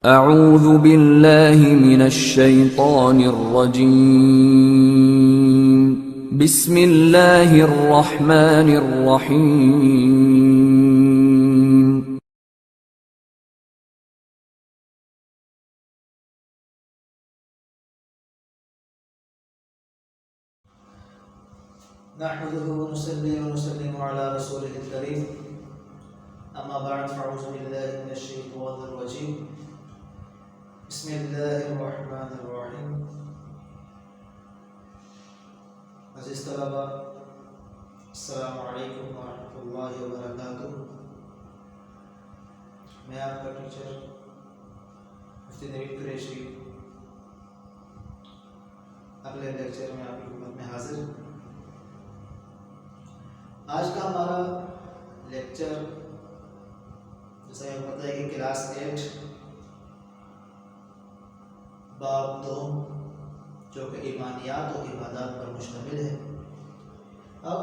اعوذ باللہ من الشیطان الرجیم بسم اللہ الرحمن الرحیم نحمده ونصلي ونسلم على رسوله الكريم اما بعد فاعوذ بالله من الشيطان الرجيم بسم الله الرحمن الرحيم. عزیز طلبہ، السلام علیکم ورحمۃ اللہ وبرکاتہ. میں آپ کا ٹیچر مفتی نوید قریشی اگلے لیکچر میں آپ کی خدمت میں حاضر. آج کا ہمارا لیکچر جیسا کہ پتہ ہے کہ کلاس 8 باب 2 جو کہ ایمانیات و عبادات پر مشتمل ہے. اب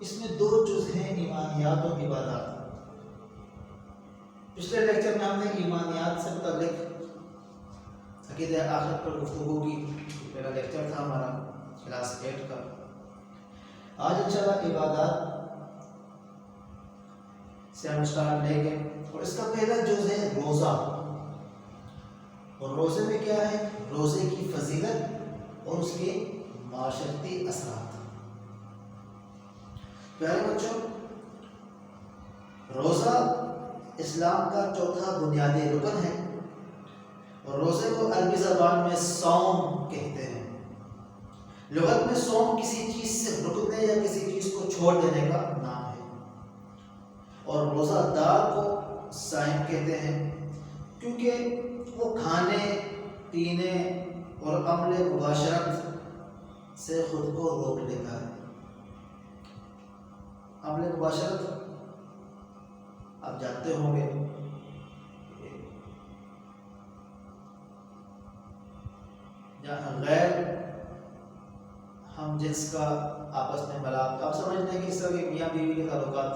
اس میں 2 جز ہیں، ایمانیات و عبادات. پچھلے لیکچر میں ہم نے ایمانیات سے متعلق عقیدہ آخرت پر گفتگو کی. پہلا لیکچر تھا ہمارا کلاس 8 کا. آج انشاءاللہ عبادات سے ہم اسٹارٹ لیں گے، اور اس کا پہلا جز ہے روزہ. اور روزے میں کیا ہے؟ روزے کی فضیلت اور اس کے معاشرتی اثرات. پیارے بچوں، روزہ اسلام کا چوتھا بنیادی رکن ہے، اور روزے کو عربی زبان میں صوم کہتے ہیں. لغت میں صوم کسی چیز سے رکنے یا کسی چیز کو چھوڑ دینے کا نام ہے، اور روزہ دار کو صائم کہتے ہیں کیونکہ وہ کھانے پینے اور عمل مباشرت سے خود کو روک لیتا ہے. عمل مباشرت آپ جانتے ہوں گے، غیر ہم جنس کا آپس میں ملاپ. آپ سمجھتے ہیں کہ اس طرح کے میاں بیوی کے تعلقات،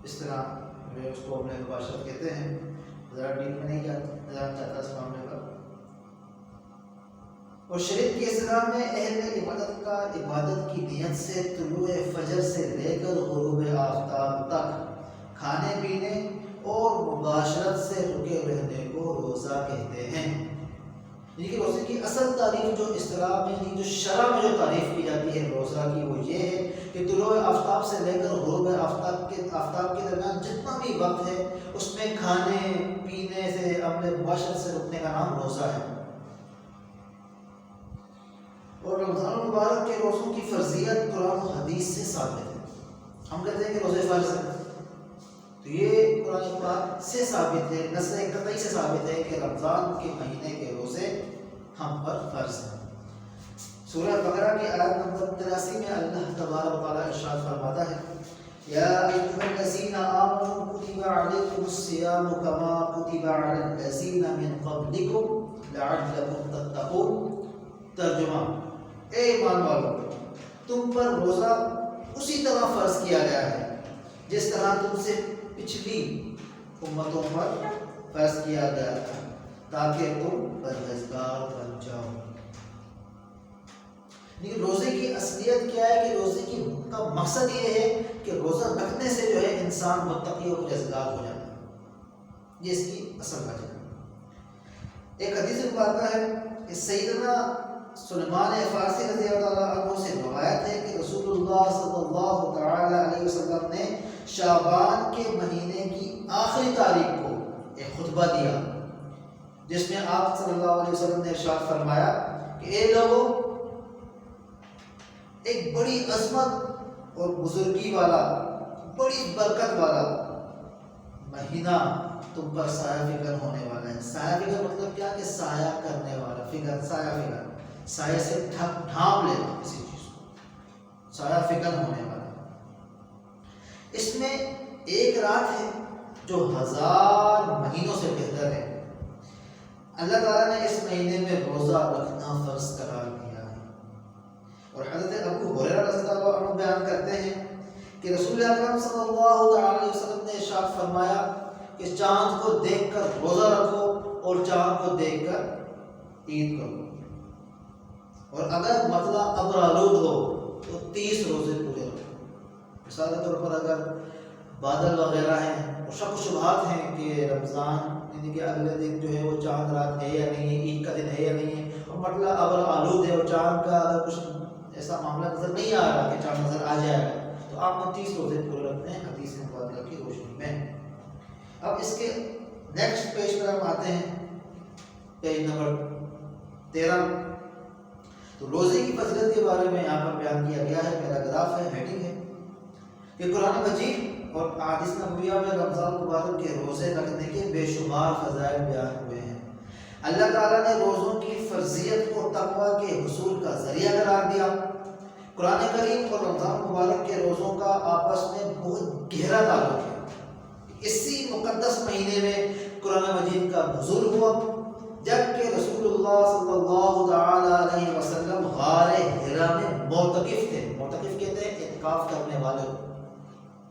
اس طرح اس کو عمل مباشرت کہتے ہیں. ذرا ڈیپ میں نہیں جانا چاہتا اس معاملے پر. اور شریعت کی اصطلاح میں اہل عبادت کا عبادت کی نیت سے طلوع فجر سے لے کر غروب آفتاب تک کھانے پینے اور مباشرت سے رکے رہنے کو روزہ کہتے ہیں. یعنی کہ روزے کی اصل تعریف جو اصطلاح میں جو شرع میں جو تعریف کی جاتی ہے روزہ کی، وہ یہ ہے کہ طلوع آفتاب سے لے کر غروب آفتاب کے درمیان جتنا بھی وقت ہے اس میں کھانے پینے سے عمل مباشرت سے رکنے کا نام روزہ ہے. اور رمضان المبارک کے روزوں کی فرضیت قرآن و حدیث سے ثابت ہے. ہم کہتے ہیں کہ روزے فرض ہیں، تو یہ قرآن پاک سے ثابت ہے، نص قطعی سے ثابت ہے کہ رمضان کے مہینے کے روزے ہم پر فرض ہیں. سورہ بقرہ کی آیت نمبر 83 میں اللہ تبارک و تعالیٰ ارشاد فرماتا ہے: یا ایھا الذین آمنوا کتب علیکم الصیام کما کتب علی الذین من قبلکم لعلکم تتقون. ترجمہ: اے ایمان والو، تم پر روزہ اسی طرح فرض کیا گیا ہے جس طرح تم سے پچھلی امتوں پر فرض کیا گیا تھا تاکہ تم پرہیزگار بن جاؤ. لیکن روزے کی اصلیت کیا ہے کہ روزے کا مقصد یہ ہے کہ روزہ رکھنے سے جو ہے انسان متقی اور پرہیزگار ہو جاتا ہے. یہ اس کی اصل وجہ ہے. ایک حدیث میں آتا ہے کہ سیدنا سلیمان فارسی رضی اللہ عنہ سے روایت ہے کہ رسول اللہ صلی اللہ تعالی علیہ وسلم نے شعبان کے مہینے کی آخری تاریخ کو ایک خطبہ دیا جس میں آپ صلی اللہ علیہ وسلم نے ارشاد فرمایا کہ اے لوگوں، ایک بڑی عظمت اور بزرگی والا، بڑی برکت والا مہینہ تم پر سایہ فکر ہونے والا ہے. سایہ فکر مطلب کیا کہ سایہ کرنے والا، فکر سایہ فکر، سایہ سے ڈھانپ لینا کسی چیز کو، سایہ فکر ہونے والا. اس میں ایک رات ہے جو 1000 مہینوں سے بہتر ہے. اللہ تعالیٰ نے اس مہینے میں روزہ رکھنا فرض قرار دیا ہے. اور حضرت ابو ہریرہ رضی اللہ عنہ بیان کرتے ہیں کہ رسول اکرم صلی اللہ علیہ وسلم نے ارشاد فرمایا کہ چاند کو دیکھ کر روزہ رکھو اور چاند کو دیکھ کر عید کرو، اور اگر مطلع ابرآلود ہو تو 30 روزے پورے رکھو۔ مثال کے طور پر اگر بادل وغیرہ ہیں اور شک و شبہات ہیں کہ رمضان یعنی کہ اگلے دن جو ہے وہ چاند رات ہے یا نہیں ہے، عید کا دن ہے یا نہیں ہے، اور مطلع ابرآلود ہے اور چاند کا اگر کچھ ایسا معاملہ نظر نہیں آ رہا کہ چاند نظر آ جائے گا، تو آپ نے 30 روزے پورے رکھتے ہیں حدیث مبارکہ کی روشنی میں۔ اب اس کے نیکسٹ پیج پر ہم آتے ہیں، پیج نمبر 13۔ تو روزے کی فضیلت کے بارے میں یہاں پر بیان کیا گیا ہے، میرا گراف ہے، ہیڈنگ ہے کہ قرآن مجید اور احادیث نبویہ میں رمضان مبارک کے روزے رکھنے کے بے شمار فضائل بیان ہوئے ہیں۔ اللہ تعالیٰ نے روزوں کی فرضیت کو تقویٰ کے حصول کا ذریعہ قرار دیا۔ قرآن کریم اور رمضان مبارک کے روزوں کا آپس میں بہت گہرا تعلق ہے۔ اسی مقدس مہینے میں قرآن مجید کا نزول ہوا جبکہ رسول اللہ صلی اللہ تعالی علیہ وسلم غار حرا میں معتکف تھے۔ معتکف کہتے ہیں اعتکاف کرنے والے،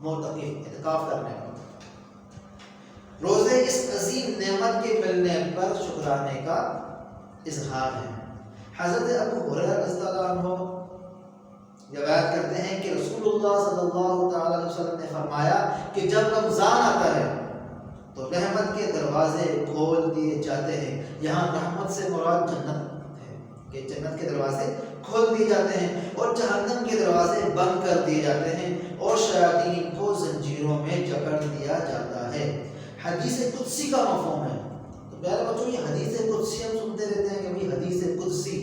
معتکف اعتکاف کرنے والے۔ روزے اس عظیم نعمت کے ملنے پر شکرانے کا اظہار ہے۔ حضرت ابو ہریرہ رضی اللہ عنہ روایت کرتے ہیں کہ رسول اللہ صلی اللہ تعالی علیہ وسلم نے فرمایا کہ جب رمضان آتا ہے تو رحمت کے دروازے کھول دیے جاتے ہیں۔ یہاں رحمت سے مراد جنت ہے کہ جنت کے دروازے کھول دیے جاتے ہیں اور جہنم کے دروازے بند کر دیے جاتے ہیں اور شیاطین کو زنجیروں میں جکڑ دیا جاتا ہے۔ حدیث قدسی کا مفہوم ہے۔ تو پیارے بچوں، یہ حدیث قدسی ہم سنتے رہتے ہیں کہ بھئی حدیث قدسی،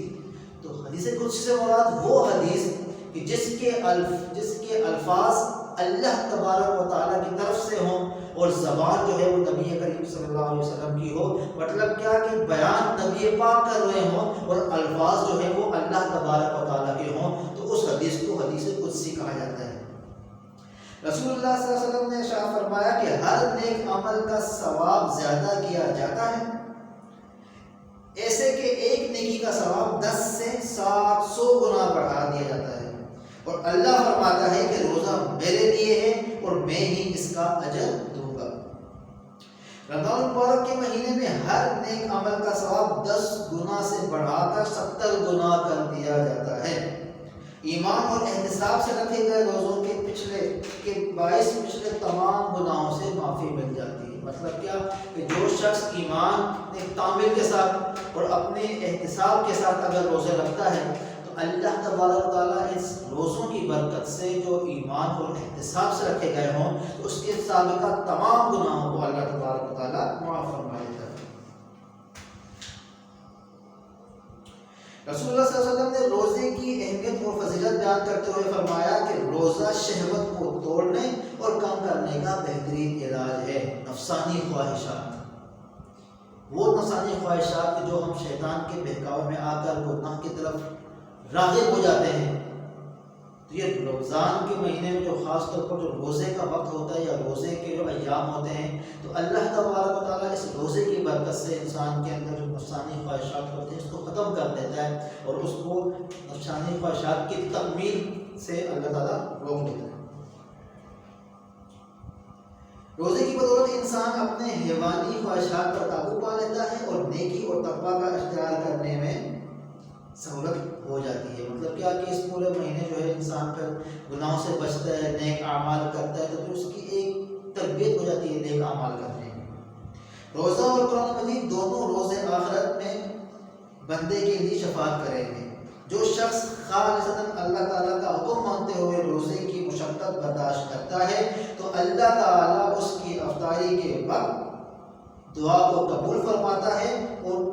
تو حدیث قدسی سے مراد وہ حدیث کہ جس کے الفاظ اللہ تبارک و تعالیٰ کی طرف سے ہوں اور زبان جو ہے وہ نبی کریم صلی اللہ علیہ وسلم کی ہو۔ مطلب کیا کہ بیان نبی پاک کر رہے ہوں اور الفاظ جو ہے وہ اللہ تبارک و تعالیٰ کے ہوں، تو اس حدیث کو حدیث قدسی کہا جاتا ہے۔ رسول اللہ صلی اللہ علیہ وسلم نے ارشاد فرمایا کہ ہر نیک عمل کا ثواب زیادہ کیا جاتا ہے، ایسے کہ ایک نیکی کا ثواب 10 سے 700 گنا بڑھا دیا جاتا ہے، اور اللہ فرماتا ہے کہ روزہ میرے لیے ہے اور میں ہی اس کا اجر دوں گا۔ رمضان مبارک کے مہینے میں ہر نیک عمل کا ثواب 10 گنا سے بڑھا کر 70 گنا کر دیا جاتا ہے۔ ایمان اور احتساب سے رکھے گئے روزوں کے باعث پچھلے تمام گناہوں سے معافی مل جاتی ہے۔ مطلب کیا کہ جو شخص ایمان کامل کے ساتھ اور اپنے احتساب کے ساتھ اگر روزے رکھتا ہے تو اللہ تبارک و تعالیٰ اس روزوں کی برکت سے جو ایمان اور احتساب سے رکھے گئے ہوں تو اس کے سابقہ تمام گناہوں کو اللہ تبارک و تعالیٰ معاف فرما دیتا ہے۔ رسول اللہ صلی اللہ علیہ وسلم نے روزے کی اہمیت اور فضیلت بیان کرتے ہوئے فرمایا کہ روزہ شہوت کو توڑنے اور کم کرنے کا بہترین علاج ہے۔ نفسانی خواہشات، وہ نفسانی خواہشات جو ہم شیطان کے بہکاوے میں آ کر گناہ کی طرف راغب ہو جاتے ہیں، تو یہ رمضان کے مہینے میں جو خاص طور پر جو روزے کا وقت ہوتا ہے یا روزے کے جو ایام ہوتے ہیں، تو اللہ تبارک و تعالیٰ اس روزے کی برکت سے انسان کے اندر جو نفسانی خواہشات ہوتے ہیں اس کو ختم کر دیتا ہے اور اس کو نفسانی خواہشات کی تکمیل سے اللہ تعالیٰ روک دیتا ہے۔ روزے کی بدولت انسان اپنے حیوانی خواہشات پر قابو پا لیتا ہے اور نیکی اور تقویٰ کا اختیار کرنے میں سہولت ہو جاتی ہے۔ مطلب کیا کہ اس پورے مہینے جو ہے انسان پھر گناہوں سے بچتا ہے، نیک اعمال کرتا ہے، تو پھر اس کی ایک تربیت ہو جاتی ہے نیک اعمال کرنے کی۔ روزہ اور قرآن مجید دونوں روزے آخرت میں بندے کے لیے شفاعت کریں گے۔ جو شخص خالصتاً اللہ تعالیٰ کا حکم مانتے ہوئے روزے کی مشقت برداشت کرتا ہے تو اللہ تعالیٰ اس کی افطاری کے وقت دعا کو قبول فرماتا ہے، اور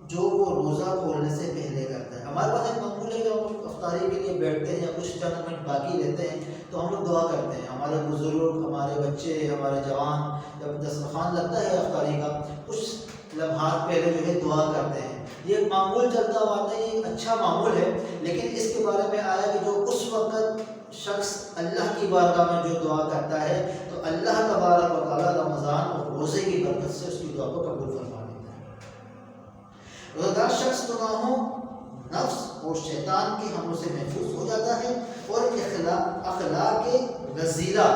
جو وہ روزہ کھولنے سے پہلے کرتا ہے۔ ہمارے پاس ایک معمول ہے کہ ہم افطاری کے لیے بیٹھتے ہیں یا کچھ چند منٹ باقی رہتے ہیں تو ہم لوگ دعا کرتے ہیں۔ ہمارے بزرگ، ہمارے بچے، ہمارے جوان جب دسترخوان لگتا ہے افطاری کا کچھ لمحات پہلے جو ہے دعا کرتے ہیں۔ یہ ایک معمول چلتا ہوا آتا ہے، یہ ایک اچھا معمول ہے، لیکن اس کے بارے میں آیا کہ جو اس وقت شخص اللہ کی بارگاہ میں جو دعا کرتا ہے تو اللہ تبارک و تعالیٰ رمضان اور روزے کی برکت سے اس کی دعا کو قبول فرما لیتا ہے۔ روزہ دار شخص گناہوں، نفس اور شیطان کے حملوں سے محفوظ ہو جاتا ہے اور اخلاق رذیلہ،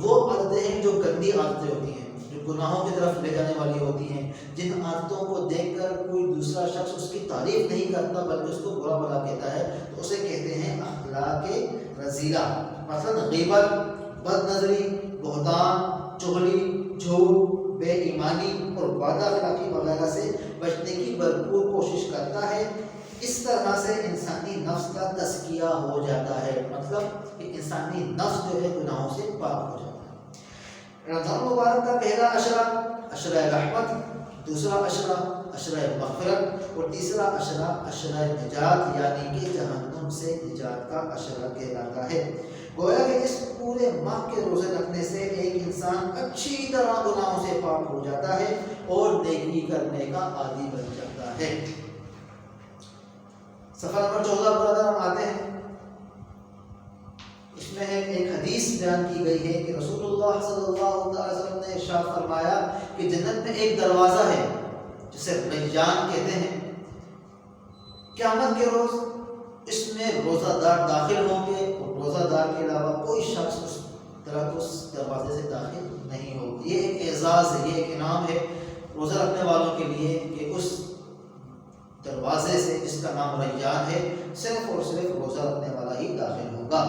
وہ عادتیں ہیں جو گندی عادتیں ہوتی ہیں، جو گناہوں کی طرف لے جانے والی ہوتی ہیں، جن عادتوں کو دیکھ کر کوئی دوسرا شخص اس کی تعریف نہیں کرتا بلکہ اس کو برا بھلا کہتا ہے، تو اسے کہتے ہیں اخلاق رذیلہ۔ مثلا غیبت، بد نظری، بہتان، چغلی، جھوٹ، بے ایمانی اور وعدہ خلافی وغیرہ سے بچنے کی بھرپور کوشش کرتا ہے۔ اس طرح سے انسانی نفس کا تزکیہ ہو جاتا ہے، مطلب کہ انسانی نفس جو ہے گناہوں سے پاک ہو جاتا ہے۔ رمضان مبارک کا پہلا عشرہ عشرہ رحمت، دوسرا عشرہ عشرہ مغفرت اور تیسرا عشرہ عشرہ نجات یعنی کہ جہنم سے نجات کا عشرہ کہلاتا ہے۔ گویا کہ اس پورے ماہ کے روزے رکھنے سے ایک انسان اچھی طرح گناہوں سے پاک ہو جاتا ہے اور نیکی کرنے کا عادی بن جاتا ہے۔ صفحہ نمبر 14 پر اگر ہم آتے ہیں، اس میں ایک حدیث بیان کی گئی ہے کہ رسول اللہ صلی اللہ علیہ وسلم نے ارشاد فرمایا کہ جنت میں ایک دروازہ ہے جسے ریان کہتے ہیں، قیامت کے روز اس میں روزہ دار داخل ہوں گے اور روزہ دار کے علاوہ کوئی شخص اس طرح اس دروازے سے داخل نہیں ہوگا۔ یہ ایک اعزاز ہے، یہ ایک انعام ہے روزہ رکھنے والوں کے لیے کہ اس دروازے سے جس کا نام ریان ہے صرف اور صرف روزہ رکھنے والا ہی داخل ہوگا۔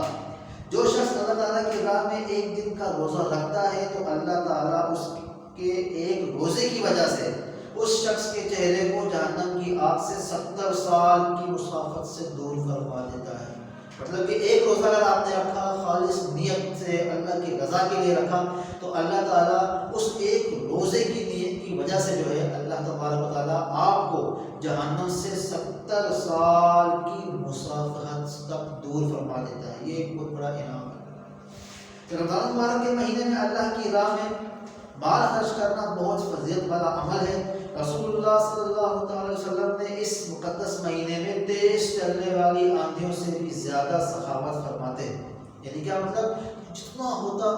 جو شخص اللہ تعالیٰ کی راہ میں ایک دن کا روزہ رکھتا ہے تو اللہ تعالیٰ اس کے ایک روزے کی وجہ سے اس شخص کے چہرے کو جہنم کی آگ سے 70 سال کی مسافت سے دور فرما دیتا ہے۔ مطلب کہ ایک روزہ اگر آپ نے رکھا خالص نیت سے اللہ کی رضا کے لیے رکھا تو اللہ تعالیٰ اس ایک روزے کی نیت کی وجہ سے جو ہے اللہ تبارک و تعالیٰ آپ کو جہنم سے 70 سال کی مسافت تک دور فرما دیتا ہے۔ یہ ایک بہت بڑا انعام ہے۔ رمضان مبارک کے مہینے میں اللہ کی راہ میں مال خرچ کرنا بہت فضیلت والا عمل ہے۔ رسول اللہ صلی اللہ علیہ وسلم نے اس مقدس مہینے میں تیز چلنے والی آندھیوں سے بھی زیادہ سخاوت فرماتے ہیں۔ یعنی کیا مطلب؟ جتنا ہوتا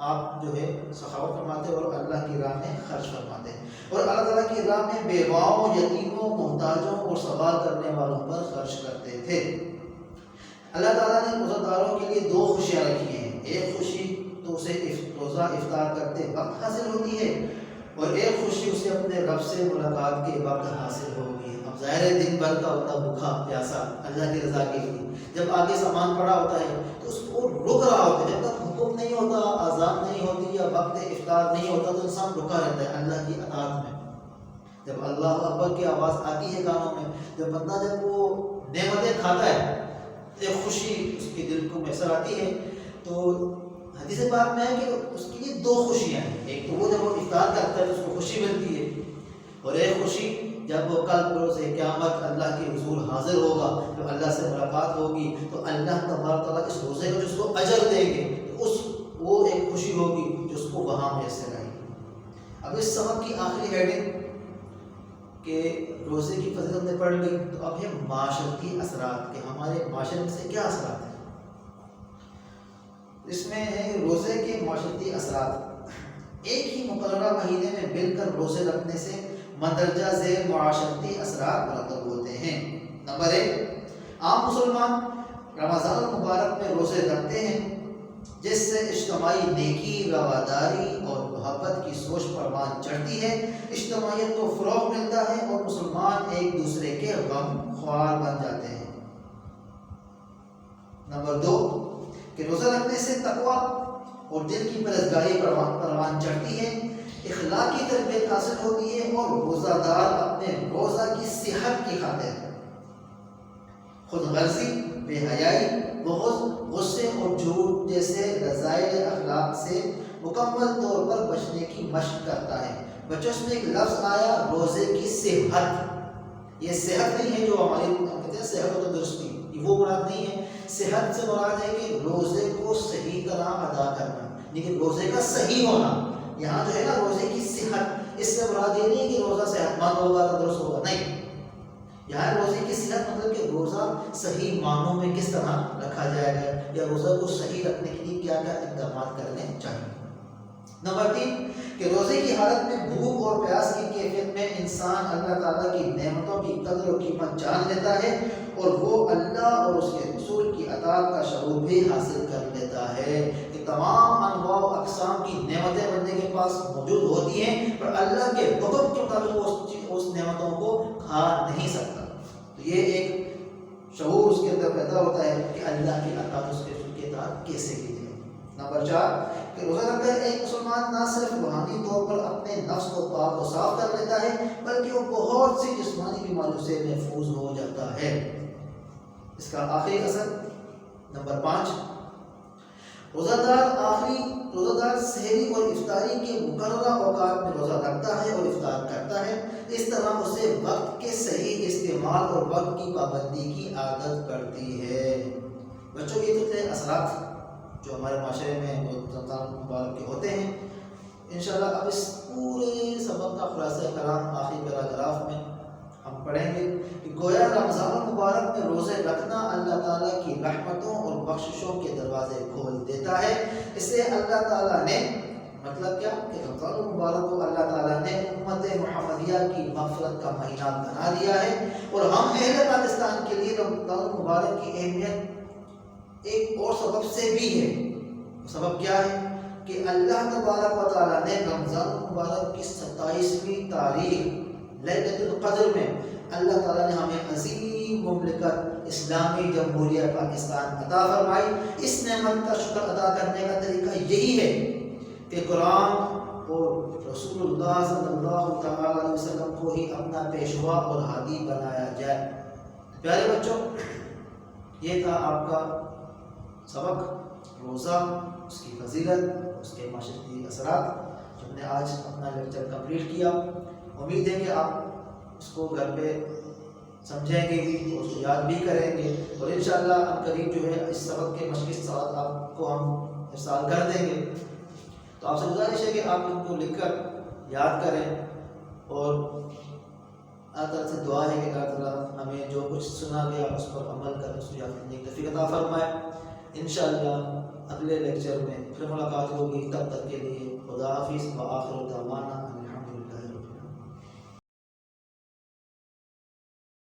آپ جو ہے سخاوت فرماتے اور اللہ کی راہ میں خرچ فرماتے ہیں، اور اللہ تعالیٰ کی راہ میں بیواؤں، یتیموں، محتاجوں اور سوال کرنے والوں پر خرچ کرتے تھے۔ اللہ تعالیٰ نے روزہ داروں کے لیے 2 خوشیاں رکھی ہیں، ایک خوشی تو اسے روزہ افطار کرتے وقت حاصل ہوتی ہے اور ایک خوشی اسے اپنے رب سے ملاقات کے وقت حاصل ہوگی۔ اب ظاہر ہے دن بھر کا ہوتا بھوکا پیاسا اللہ کی رضا کے لیے، جب آگے سامان پڑا ہوتا ہے تو اس کو رک رہا ہوتا ہے، جب تک حکم نہیں ہوتا، اذان نہیں ہوتی یا وقت افطار نہیں ہوتا تو انسان رکا رہتا ہے اللہ کی اطاعت میں۔ جب اللہ اکبر کی آواز آتی ہے کانوں میں، جب بندہ جب وہ نعمتیں کھاتا ہے ایک خوشی اس کے دل کو میسر آتی ہے۔ تو حدیث پاک میں ہے کہ اس کے لیے 2 خوشیاں ہیں، ایک تو وہ جب وہ افطار کرتا ہے تو اس کو خوشی ملتی ہے، اور ایک خوشی جب وہ کل بروز قیامت اللہ کے حضور حاضر ہوگا، جب اللہ سے ملاقات ہوگی تو اللہ تبارک تعالیٰ اس روزے کو جس کو اجر دیں گے تو وہ ایک خوشی ہوگی جو اس کو وہاں میسر آئے گی۔ اب اس سبق کی آخری ہیڈنگ کہ روزے کی فضیلت نے پڑھ لی، تو اب ہے معاشرتی اثرات کہ ہمارے معاشرے سے کیا اثرات ہیں۔ اس میں ہے روزے کے معاشرتی اثرات۔ ایک ہی مقررہ مہینے میں مل کر روزے رکھنے سے مندرجہ ذیل معاشرتی اثرات مرتب ہوتے ہیں۔ نمبر 1، عام مسلمان رمضان المبارک میں روزے رکھتے ہیں جس سے اجتماعی نیکی، رواداری اور محبت کی سوچ پروان چڑھتی ہے، اجتماعیت کو فروغ ملتا ہے اور مسلمان ایک دوسرے کے غم خوار بن جاتے ہیں۔ نمبر 2، کہ روزہ رکھنے سے تقویٰ اور دل کی پرہیزگاری پروان چڑھتی ہے، اخلاقی تربیت حاصل ہوتی ہے اور روزہ دار اپنے روزہ کی صحت کی خاطر خود غرضی، بے حیائی، بغض، غصے اور جھوٹ جیسے رذائل اخلاق سے مکمل طور پر بچنے کی مشق کرتا ہے۔ بچوں اس میں ایک لفظ آیا روزے کی صحت، یہ صحت نہیں ہے جو ہماری کہتے ہیں صحت و تندرستی، یہ وہ مراد نہیں ہے۔ صحت سے مراد ہے کہ روزے کو صحیح طرح ادا کرنا، لیکن روزے کا صحیح ہونا۔ یہاں جو ہے نا روزے کی صحت، اس سے مراد یہ نہیں کہ روزہ صحت مند ہوگا تندرست ہوگا، نہیں، یہاں روزے کی صحت مطلب کہ روزہ صحیح معنوں میں کس طرح رکھا جائے گا یا روزہ کو صحیح رکھنے کے لیے کیا کیا اقدامات کرنے چاہیے۔ نمبر 3، کہ روزے کی حالت میں بھوک اور پیاس کی کیفیت میں انسان اللہ تعالیٰ کی نعمتوں کی قدر و قیمت جان لیتا ہے اور وہ اللہ اور اس کے رسول کی اطاعت کا شعور بھی حاصل کر لیتا ہے کہ تمام انواع و اقسام کی نعمتیں بندے پاس موجود ہوتی ہیں، پر اللہ کے حکم کے مطابق وہ اس نعمتوں کو کھا نہیں سکتا۔ تو یہ ایک شعور اس کے اندر پیدا ہوتا ہے کہ اللہ کی اطاعت اس کے اطاعت کیسے کی جائے۔ نمبر 4 کہ روزہ رکھتا ہے ایک مسلمان نہ صرف روحانی طور پر اپنے نفس کو پاک و صاف کر لیتا ہے، بلکہ وہ بہت سی جسمانی بیماریوں سے محفوظ ہو جاتا ہے۔ اس کا آخری اثر نمبر 5، روزہ دار سحری اور افطاری کے مقررہ اوقات میں روزہ رکھتا ہے اور افطار کرتا ہے، اس طرح اسے وقت کے صحیح استعمال اور وقت کی پابندی کی عادت پڑتی ہے۔ بچوں یہ تو تھے اثرات جو ہمارے معاشرے میں رمضان مبارک کے ہوتے ہیں۔ انشاءاللہ اب اس پورے سبق کا خلاصہ کلام آخری پیراگراف میں ہم پڑھیں گے کہ گویا رمضان المبارک میں روزے رکھنا اللہ تعالیٰ کی رحمتوں اور بخششوں کے دروازے کھول دیتا ہے۔ اس سے اللہ تعالیٰ نے مطلب کیا کہ رمضان المبارک کو اللہ تعالیٰ نے امت محمدیہ کی مغفرت کا مہینہ بنا دیا ہے، اور ہم اہل پاکستان کے لیے رمضان المبارک کی اہمیت ایک اور سبب سے بھی ہے۔ سبب کیا ہے کہ اللہ تبارک و تعالیٰ نے رمضان المبارک کی 27ویں تاریخ لیلۃ القدر میں اللہ تعالیٰ نے ہمیں عظیم مملکت اسلامی جمہوریہ پاکستان عطا فرمائی۔ اس نعمت کا شکر ادا کرنے کا طریقہ یہی ہے کہ قرآن اور رسول اللہ صلی اللہ تعالیٰ علیہ وسلم کو ہی اپنا پیشوا اور ہادی بنایا جائے۔ پیارے بچوں، یہ تھا آپ کا سبق روزہ، اس کی فضیلت، اس کے معاشرتی اثرات، جو ہم نے آج اپنا لیکچر کمپلیٹ کیا۔ امید ہے کہ آپ اس کو گھر پہ سمجھیں گے بھی، اس کو یاد بھی کریں گے، اور انشاءاللہ ہم قریب جو ہے اس سبق کے مشق ساتھ آپ کو ہم ارسال کر دیں گے۔ تو آپ سے گزارش ہے کہ آپ ان کو لکھ کر یاد کریں، اور اللہ تعالیٰ سے دعا ہے کہ اللہ تعالیٰ ہمیں جو کچھ سنا گیا اس پر عمل کر اس کو یاد کرنے کی توفیق عطا فرمائے۔ انشاءاللہ اگلے لیکچر میں پھر ملاقات ہوگی، تب تک کے لیے خدا حافظ، وآخر دعوانا